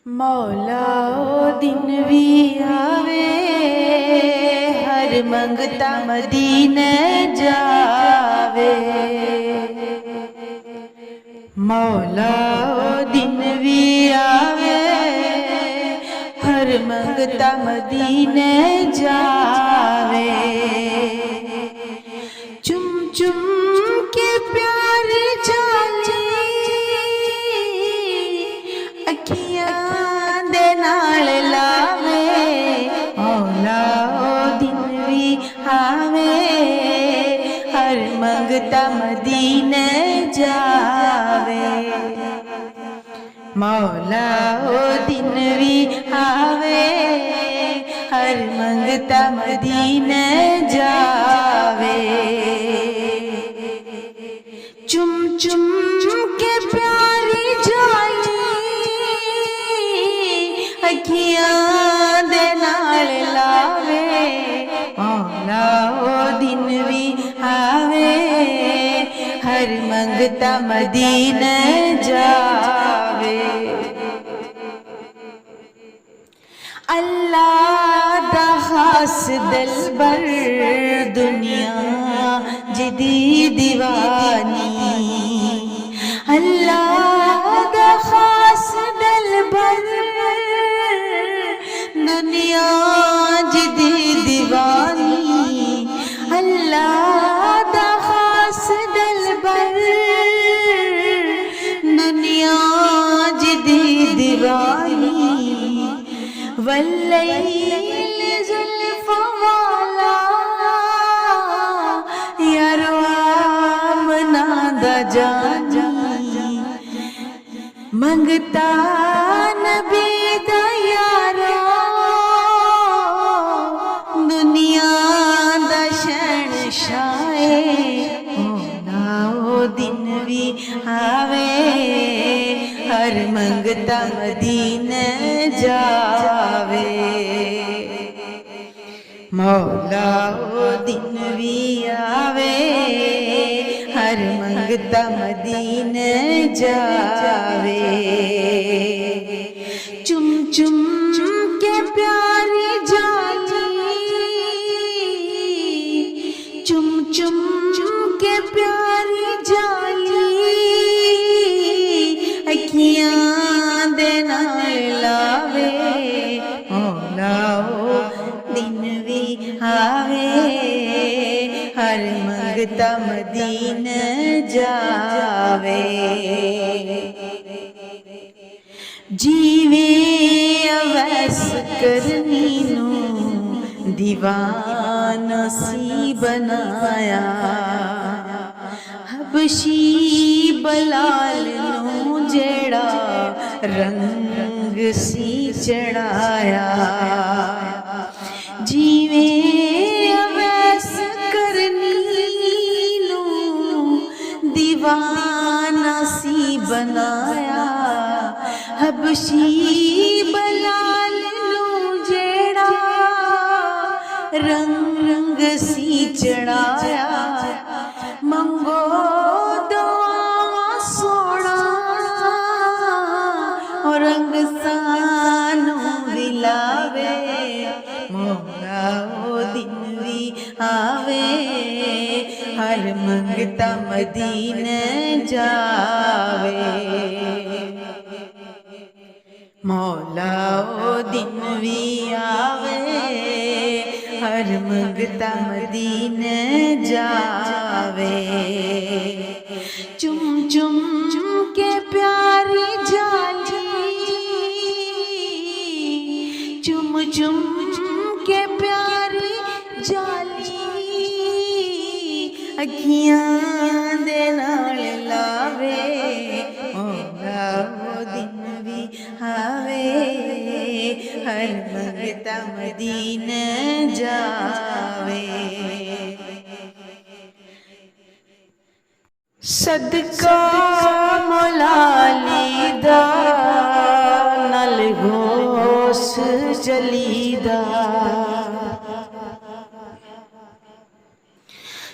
मौला ओ दिन भी आवे, हर मंगता मदीने जावे। मौला ओ दिन भी आवे, हर मंगता मदीने जावे। चुम चुम के प्यार जाली अखियां दे नाल लावे। मौला ओ दिन भी आवे, हर मंगता मदीने जावे। मौला ओ दिन भी आवे, हर मंगता मदीने जावे। चुम चुम के प्यारी जाली अखियां दे नाल लावे। मौला ओ दिन भी आवे, हर मंगता मदीने जावे। अल्लाह दा खास दिलबर दुनिया जिदी दीवानी। अल्लाह दा खास दिलबर दुनिया जिदी दीवानी। अल्लाह दा खास दिलबर दुनिया जिदी दीवानी। वल्लैल जुल्फ़ वाला यारो आमना दा जानी। मंगता नबी दा यारो, दुनिया दा शहंशाहे। मौला ओ दिन भी आवे, हर मंगता मदीने जावे। मौला ओ दिन भी आवे, हर मंगता मदीने जावे। चुम चुम के प्यारी जाली, चुम चुम के प्यारी जाली अखियां दे नाल लावे। मौला ओ दिन भी आवे, हर मंगता मदीने जावे। जीवे अवैस करनी नू दीवाना सी बनाया। हबशी बलाल नू जेड़ा रंग सी चढ़ाया। जीवे अवैस करनी नू दीवाना सी बनाया। हबशी बलाल नू जेड़ा रंग सी चढ़ाया। मंगो दुआ सोना और रंग सानू दिलावे। मौला ओ दिन भी आवे, हर मंगता मदीने जावे। मौला ओ दिन भी आवे, हर मंगता मदीने जावे। चुम चुम के प्यारी जाली, चुम चुम के प्यारी जाली अखियां दे नाल लावे। मौला ओ दिन भी आवे, हर मंगता मदीने जावे। सदका मौला अली दा नल गोस जलीदा।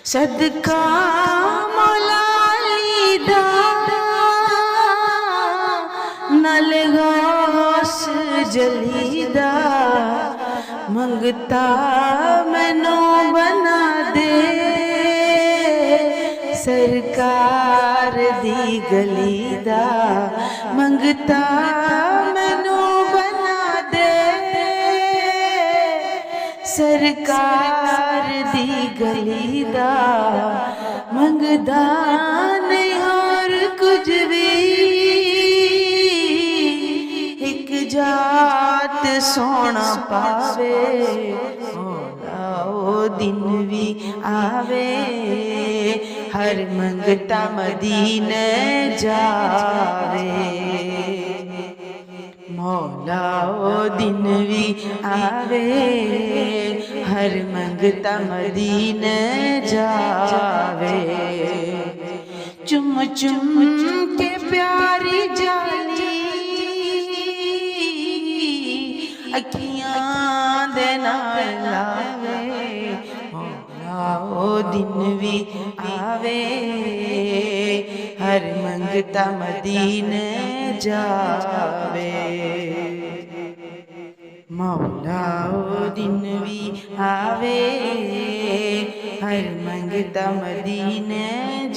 सदका मौला अली दा नल गोस मंगता मैनू बना दे सरकार दी गली दा मंगता मैनू बना दे सरकार दी गली दा मंगदा नहीं और कुछ भी एक जात सोना पावे ओ दिन भी आवे हर मंगता मदीने जावे मौला ओ दिन भी आवे हर मंगता मदीने जावे चुम चुम के प्यारी जाली अखियां दे नाल लावे मौला ओ दिन भी आवे हर मंगता मदीने जावे मौला ओ दिन भी आवे हर मंगता मदीने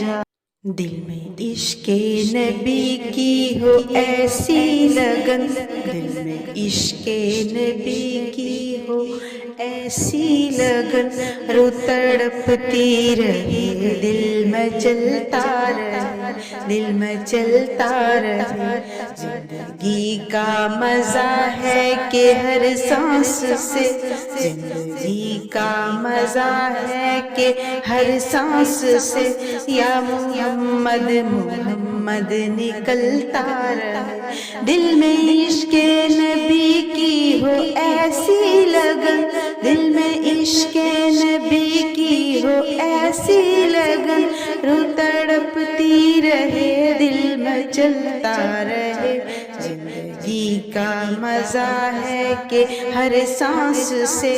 जा दिल में इश्क़े नबी की हो ऐसी लगन दिल में इश्क़े नबी की हो ऐसी लगन रो तड़पती रहे दिल में चलता रहे दिल में चलता रहे जिंदगी का मज़ा है कि हर सांस से जिंदगी का मज़ा है कि हर सांस से या मोहम्मद मोहम्मद निकलता रहे दिल में इश्क़े नबी की हो ऐसी लगन दिल में इश्क़े नबी की हो ऐसी लगन रो तड़पती रहे दिल में चलता रहे जिंदगी का मज़ा है कि हर सांस से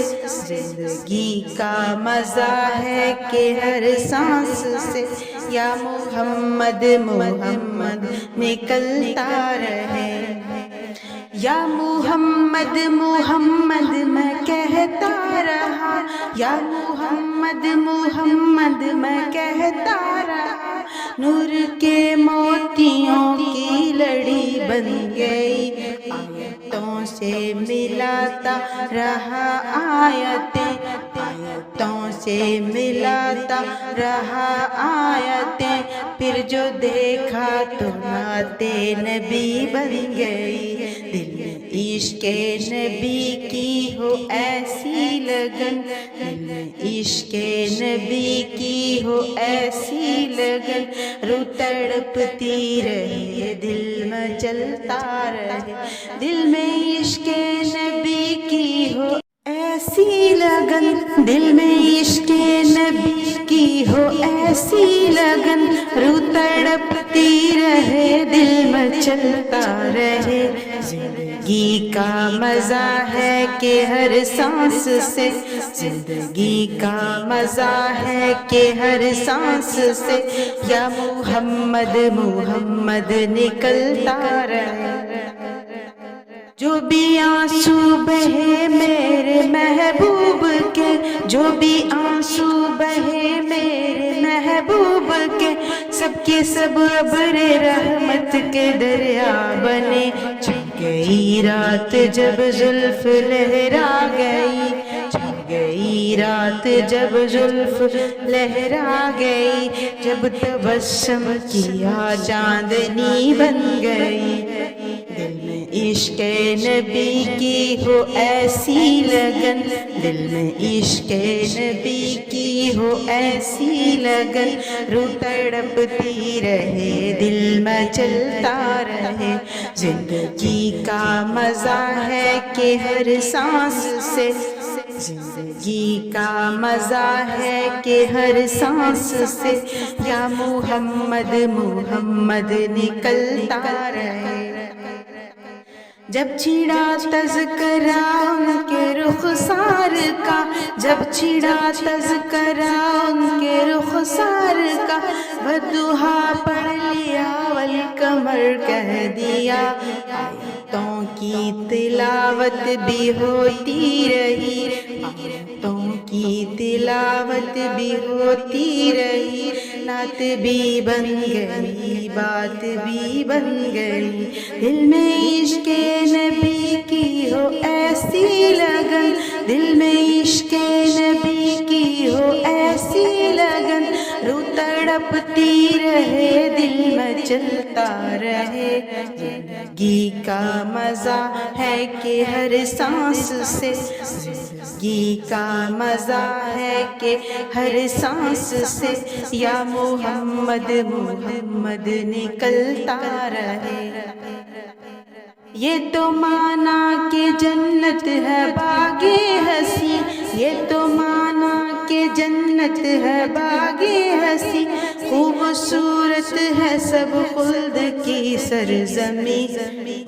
जिंदगी का मज़ा है कि हर सांस से या मोहम्मद मोहम्मद निकलता रहे या मोहम्मद मोहम्मद मैं कहता रहा या मोहम्मद मोहम्मद मैं कहता रहा नूर के मोतियों की लड़ी बन गई आयतों से मिलाता रहा आयतों से मिलाता रहा आयतें फिर जो देखा तो नाते नबी बन गई दिल में इश्क़े नबी की हो ऐसी लगन दिल में इश्क़े नबी की हो ऐसी लगन रू तड़पती रहे दिल में चलता रहे दिल में इश्क़े नबी की हो ऐसी लगन दिल में इश्क़े नबी की हो ऐसी लगन रू तड़पती रहे दिल में चलता रहे जिंदगी का मज़ा है कि हर सांस से जिंदगी का मज़ा है कि हर सांस से या मोहम्मद मोहम्मद निकलता रहे जो भी आंसू बहे मेरे महबूब के जो भी आंसू बहे मेरे महबूब के सबके सब अब्रे रहमत के दरिया बने छुप गई रात जब जुल्फ लहरा गई छुप गई रात जब जुल्फ लहरा गई जब तबस्सुम किया चांदनी बन गई दिल में इश्क़े नबी की हो ऐसी लगन दिल में इश्क़े नबी की हो ऐसी लगन रू तड़पती रहे दिल में चलता रहे जिंदगी का मज़ा है कि हर सांस से जिंदगी का मज़ा है कि हर सांस से या मोहम्मद मोहम्मद निकलता रहे जब छिड़ा तज़किरा उनके रुख़सार का जब छिड़ा तज़किरा उनके रुख़सार का बदुहा पढ़ लिया वल कमर कह दिया आयतों की तिलावत भी होती रही की तिलावत भी होती रही, नात भी बन गई, बात भी बन गई। दिल में इश्क़ नबी की हो ऐसी लगन, दिल में इश्क़ नबी की हो ऐसी लगन, रूह तड़पती रहे, दिल मचलता रहे। जिंदगी का मज़ा है कि हर सांस से, जिंदगी का मज़ा है कि हर सांस से या मोहम्मद मोहम्मद निकलता रहे। ये तो माना कि जन्नत है बागे हसी, ये तो माना कि जन्नत है बागे हसी, खूबसूरत है सब खुल्द की सरज़मी।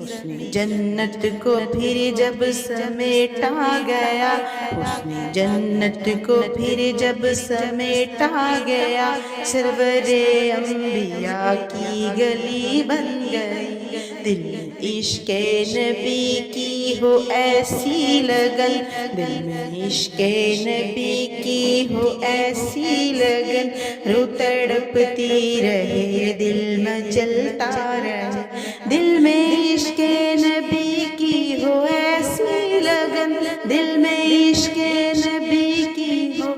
उसने जन्नत को फिर जब समेटा गया, उसने जन्नत को फिर जब समेटा गया, सरवरे अंबिया की गली बन गई। दिल में इश्क़ नबी की हो ऐसी लगन, दिल में इश्क़ नबी की हो ऐसी लगन, रूह तड़पती रहे, दिल मचलता रहे। दिल में इश्क़ नबी की हो ऐसी लगन, दिल में इश्क़ नबी की हो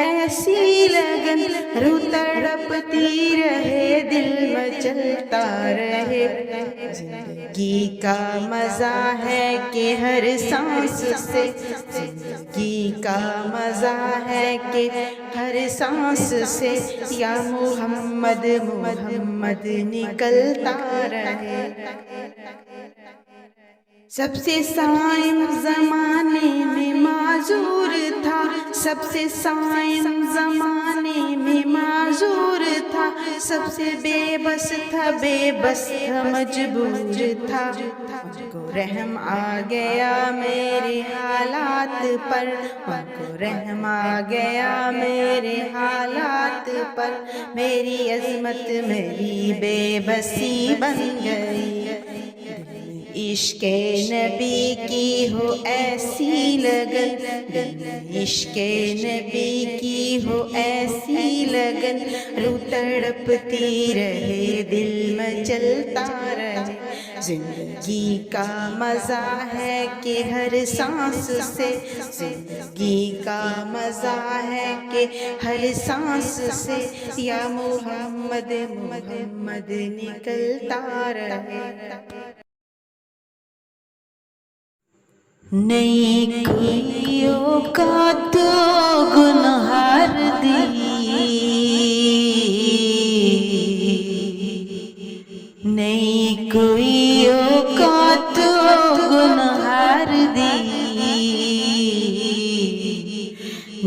ऐसी लगन, रूह तड़पती रहे, दिल मचलता रहे। जिंदगी का मज़ा है कि हर सांस से, जिंदगी का मज़ा है कि हर सांस से या मोहम्मद मोहम्मद निकलता रहे। सबसे साइम ज़माने में माजूर था, सबसे साइम ज़माने में माजूर था, सबसे बेबस था, बेबस था, मजबूर था। उनको रहम आ गया मेरे हालात पर, उनको रहम आ गया मेरे हालात पर, मेरी अज़मत मेरी बेबसी बन गई। इश्क़ नबी की हो ऐसी लगन, दिल में इश्क़ नबी की हो ऐसी लगन, रूह तड़पती रहे, दिल मचलता रहे। जिंदगी का मज़ा है कि हर सांस से, जिंदगी का मज़ा है कि हर सांस से या मोहम्मद मोहम्मद निकलता रहे। नहीं कोई औकात गुनहार दी, नहीं कोई औकात गुनहार दी,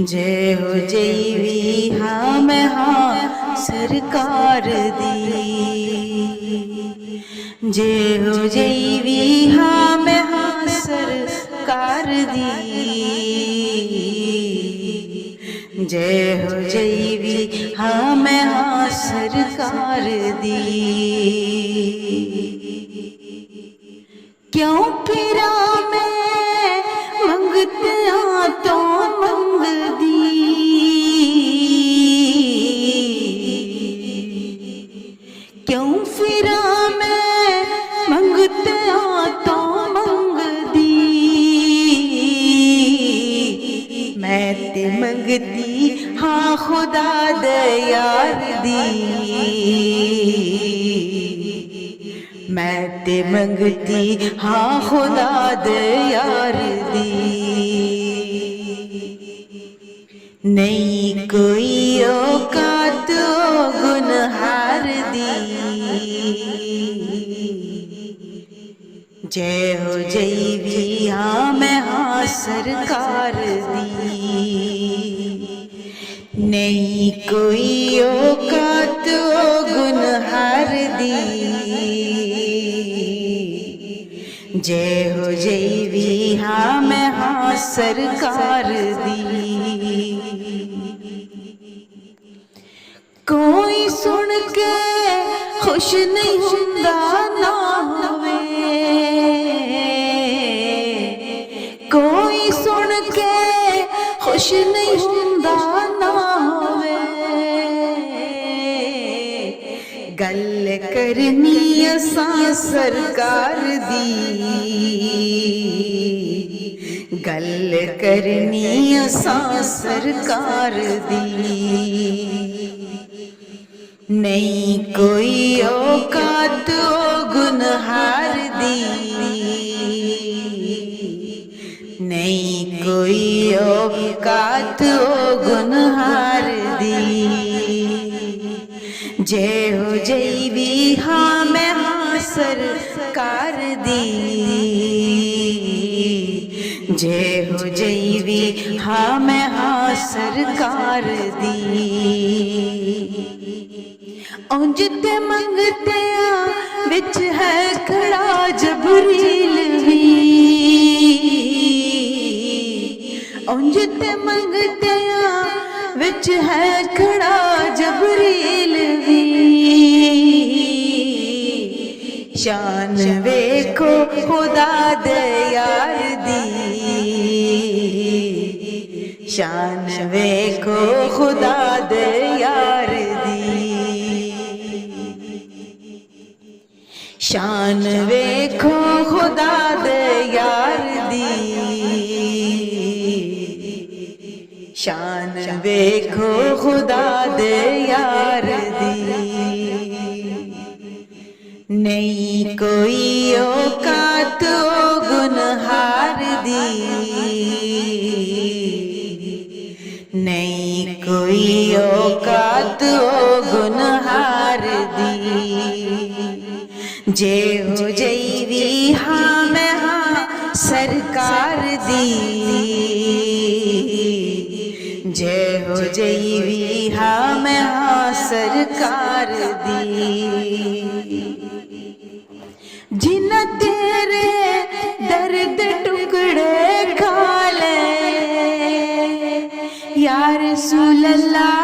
जय हो जैवी हाँ मैं हाँ सरकार दी, जय हो जैवी हाँ मैं हाँ सरकार दी, जय हो जैवी हाँ मैं हाँ सरकार दी। क्यों फिरा मैं मंगते तो मंग दी, क्यों फिरा मैं मंगते तो मंग दी, मैं ते मंगती हाँ खुदा दयार दी, मैं ते मंगती हाँ खुदा दयार दी। नहीं कोई औकात गुनहार दी, जय हो जैवी हाँ मैं हाँ सरकार दी, नहीं कोई औकात गुनहार दी, जय हो जैवी हाँ मैं हाँ सरकार दी। कोई सुन के खुश नहीं हुंदा ना होवे, कोई सुन के खुश नहीं गल करनी असां सरकार दी, गल करनी असां सरकार दी। नहीं कोई औकात ओ गुनहार दी, नहीं कोई औकात ओ गुनहार दी। जय हो जय भी हाँ मैं हाँ सरकार दी, जय हो जय भी हाँ मैं हाँ सरकार दी। औंज ते मंगते विच है खड़ा जबरील भी, औंज ते मंगते विच है खड़ा जबरील भी। शान वेखो खुदा दे यार दी, शान वेखो खुदा दे यार दी। शान वेखो खुदा दे यार दी, शान वेखो खुदा दे यार दी। नहीं कोई औकात ओ गुनहार दी, नहीं कोई औकात ओ गुनहार दी। जय हो जय भी हाँ मैं हाँ सरकार दी, जय हो जय भी हाँ मैं हाँ सरकार दी। जिन्ना तेरे दर्द टुकड़े खा ले या रसूल अल्लाह,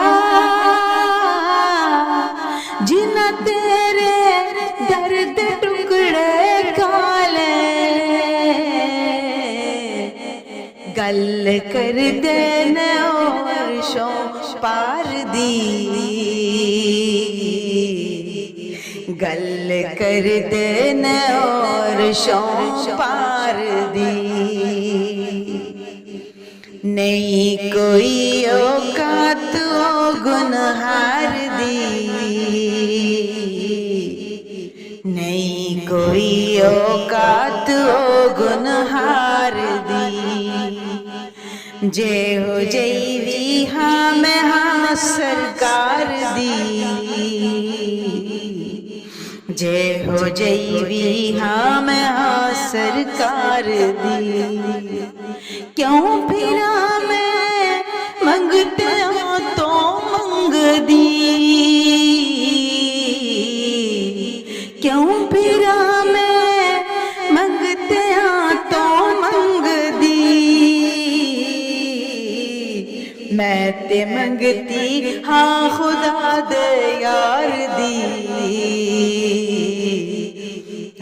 जिन्ना तेरे दर्द टुकड़े खा ले। गल कर देने और शो पार दी, गल कर देने और शो पार दी। नहीं कोई औकात ओ गुनहार दी, नहीं कोई औकात ओ गुनहार दी। जय हो जय भी हाँ मैं हाँ सरकार दी, जय हो जय भी हाँ मैं हाँ सरकार दी। क्यों फिरा मैं मंगते तो मंग दी, क्यों फिरा मैं मंगते तो मंग दी। मैं ते मंगती हाँ खुदा दे यार दी,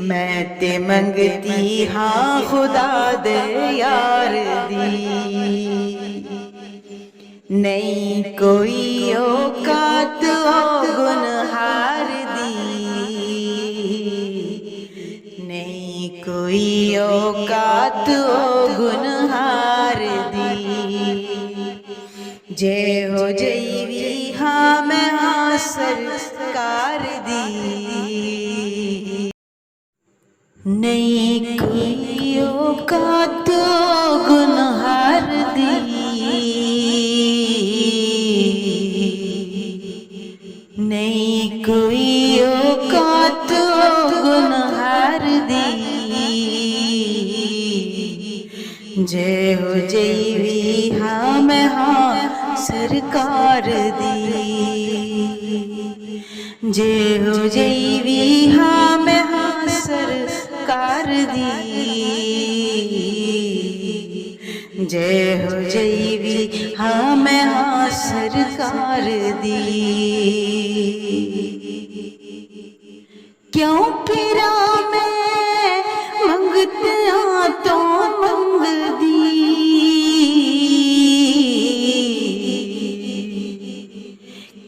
मैं ते मंगती हाँ खुदा दे यार दी। नहीं कोई औकात ओ गुनहार दी, नहीं कोई औकात ओ गुनहार दी। जय हो जय भी हाँ मैं हाँ सरकार दी, नहीं कोई औकात ओ गुनहार दी, नहीं कोई औकात ओ गुनहार दी। जय हो जय भी हाँ मैं हाँ सरकार दी, जय हो जय भी हाँ मैं हाँ सरकार दी, जय हो जय भी हाँ मैं हाँ सरकार दी। क्यों फिरा मैं मंगते तो मंग दी,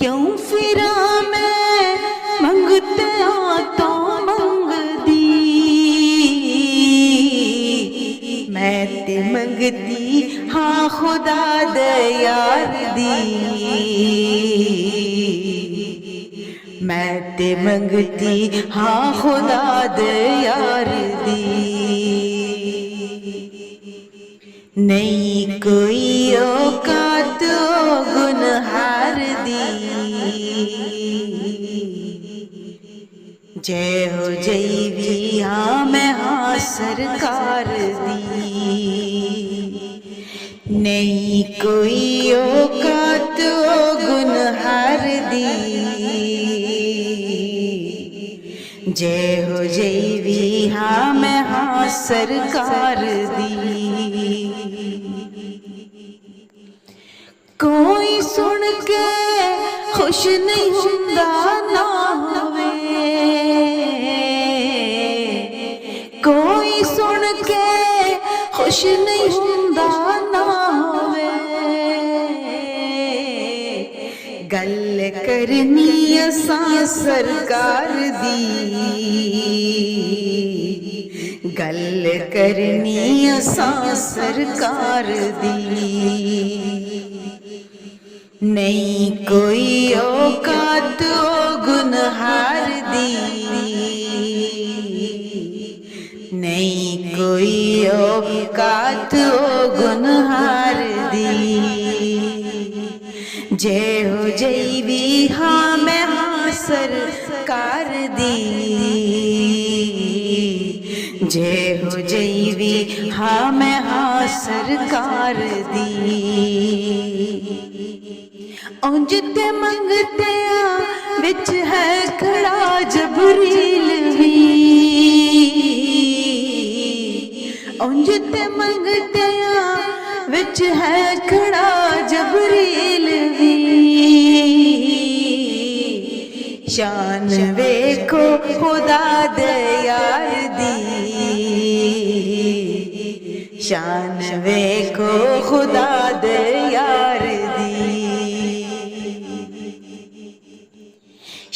क्यों फिरा मैं मंग खुदा दे यार दी मैं ते मंगती हाँ खुदा दे यार दी नहीं कोई औकात गुनहार दी जय हो जय भी हाँ मैं हाँ सरकार दी नहीं कोई औकात गुनहार दी जय हो जय भी हाँ मैं हाँ सरकार दी कोई सुन के खुश नहीं हुंदा ना होवे कोई सुन के खुश नहीं हुंदा ना होवे गल करनी असां सरकार दी गल करनी असां सरकार दी नहीं कोई औकात गुनहार दी नहीं कोई औकात गुनहार दी जय हो जय भी हाँ मैं हाँ सरकार दी जय हो जय भी हाँ मैं हाँ सरकार दी उंज ते मंगते विच है खड़ा जबरील भी उंज ते मंगते विच है खड़ा जबरील भी शान वेखो खुदा दे यार दी शान वेखो खुदा दे यार दी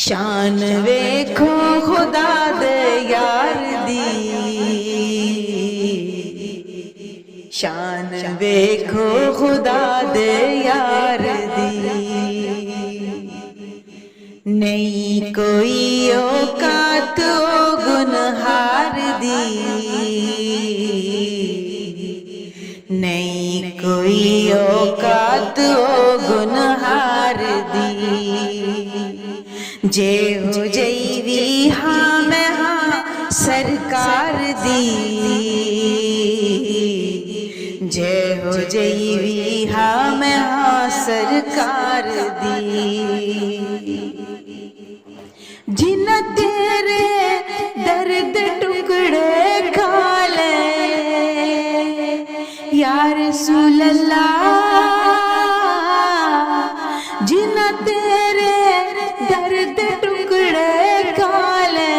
शान वेखो खुदा दे यार दी शान वेखो खुदा दे यार दी नहीं कोई औकात गुनहार दी नहीं कोई औकात गुनहार दी जय हो जय भी हाँ मैं हाँ सरकार दी जय हो जय भी हाँ मैं हाँ सरकार दी जिन्ना तेरे दर्द टुकड़े खा ले या रसूल अल्लाह जिन्ना तेरे दर्द टुकड़े खा ले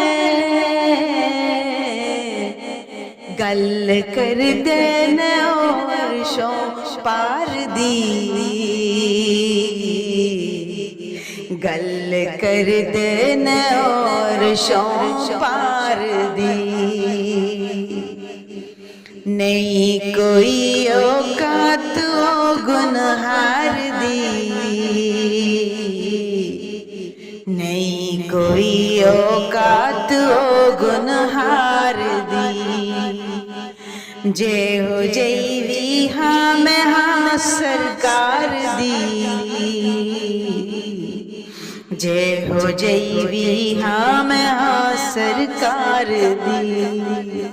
गल कर देने और शो पार दी गल कर देने और शो पार दी नहीं कोई औकात गुनहार दी नहीं कोई औकात गुनहार दी जय हो जय भी हाँ मैं हाँ सरकार दी जय हो जय भी हाँ मैं हाँ सरकार दी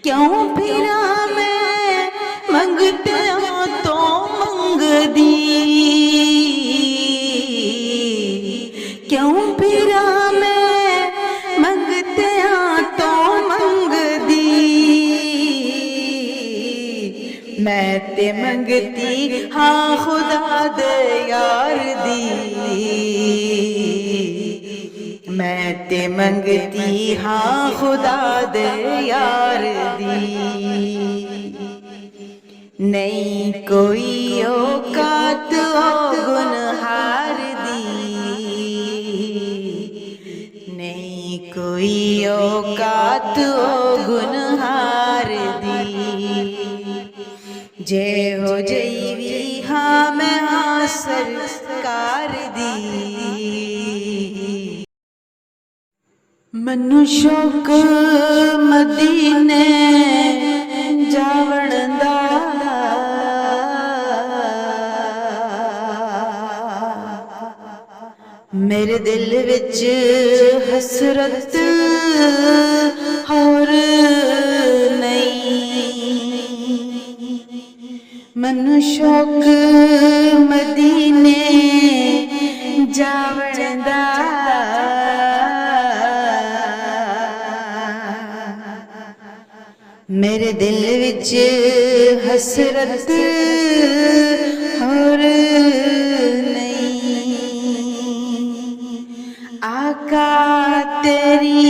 क्यों फिरा मैं मंगते तो मंग दी क्यों फिरा मैं मंगते तो मंग दी मैं ते मंगती हाँ खुदा दे यार दी मैं ते मंगती हाँ खुदा दे यार दी नहीं कोई औकात गुनहार दी नहीं कोई औकात गुनहार दी जय हो जय सरकार दी। मनु शौक मदीने जावण दा, मेरे दिल विच हसरत और मनु शौक मदीने जावण दा, मेरे दिल विच हसरत और नहीं। आका तेरी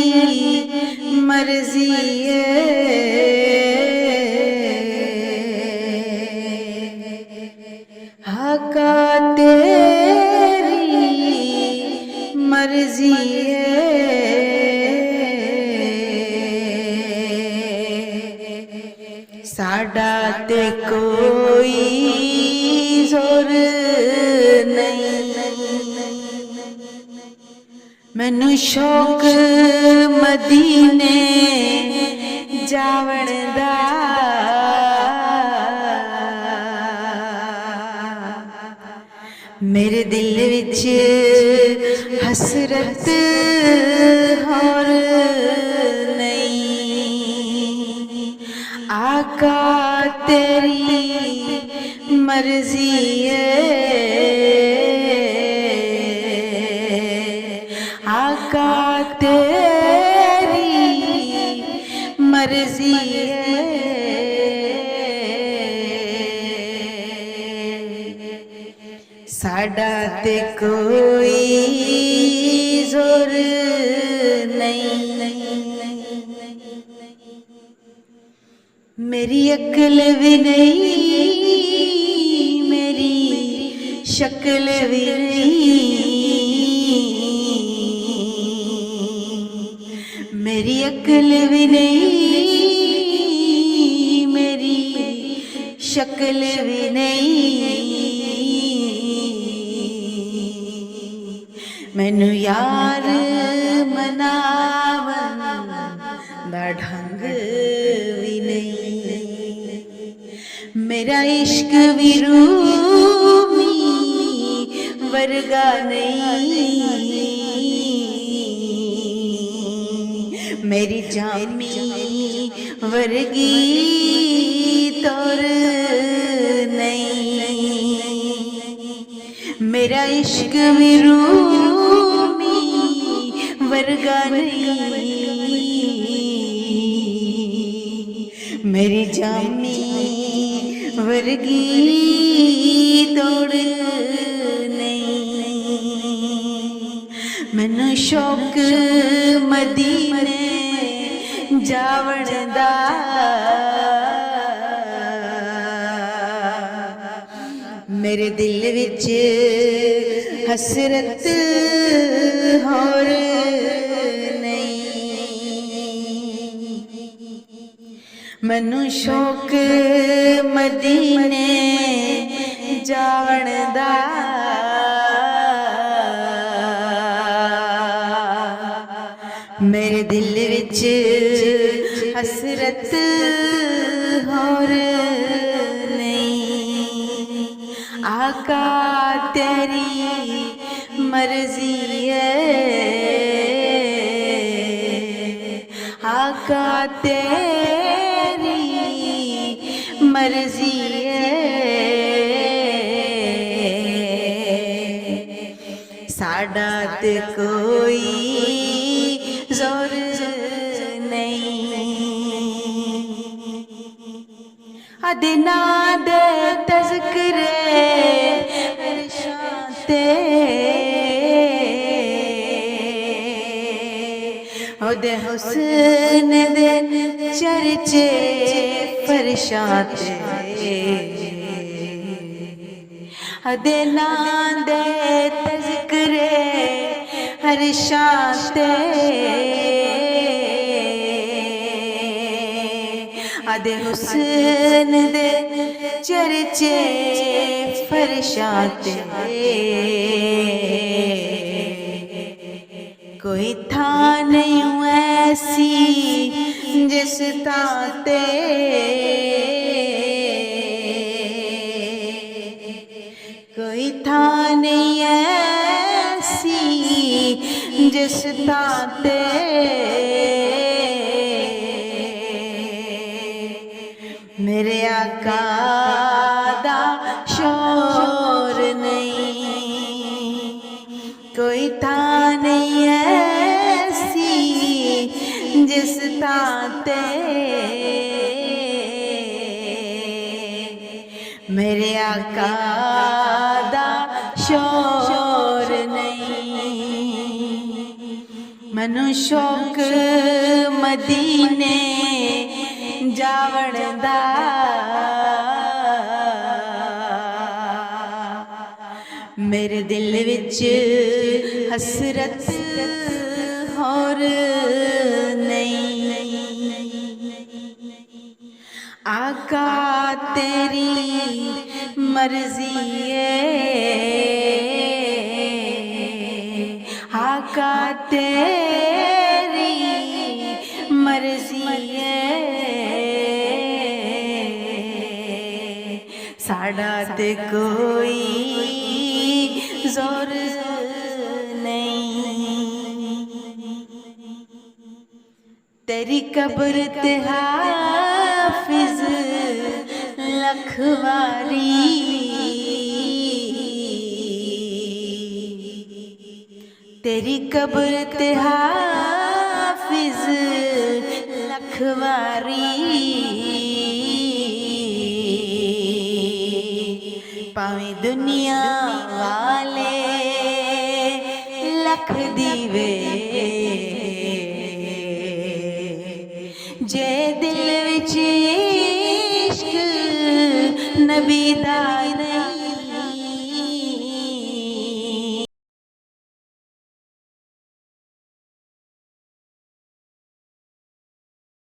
मर्जी है, आका तेरी मर्जी है, साडा ते कोई जोर नहीं। मैनू शौक मदीने जावण दा, मेरे दिल विच हसरत और नहीं। आका तेरी मर्जी है, आका तेरी मर्जी है, साडा ते कोई जोर नहीं। मेरी अक्ल भी नहीं, मेरी शक्ल भी नहीं, मेरी अक्ल भी नहीं, मेरी शक्ल भी नहीं। मैनू यार मनावन दा ढंग भी नहीं, मेरा इश्क भी रूमी वर्गा नहीं, मेरी जामी वर्गी तोर नहीं, मेरा इश्क भी रूमी वर्गा नहीं, मेरी जामी वर्गी तोड़ नहीं। मैनू शौक मदीने जावण दा, मेरे दिल विच हसरत और नहीं। मैनू शौक मदीने जावण दा, मेरे दिल विच हसरत और नहीं। आका तेरी मर्जी है, आका तेरी मर्जी है, साडा ते कोई जोर नहीं। अदिना दे तज़किरे शाते, ओदे हुस्न दे चर्चे फरशाते, अदिना दे तज़किरे हर शाते, अदे हुस्न दे चर्चे फरशां ते कोई थां नहीं ऐसी जिस थां ते कोई थां नहीं ऐसी जिस थां ते मेरे आका दा शोर नहीं, कोई थां नहीं ऐसी जिस थां ते मेरे आका दा शोर नहीं। मनु शौक मदीने जावण दा मेरे दिल विच हसरत होर नहीं। आका तेरी मर्जी है, आका तेरी मर्जी है, साड़ा ते कोई जोर नहीं। तेरी कब्र ते हाफिज लखवारी, तेरी कब्र ते हाफिज लखवारी। पावें दुनिया वाले लख दीवे, जे दिल विच इश्क नबी दा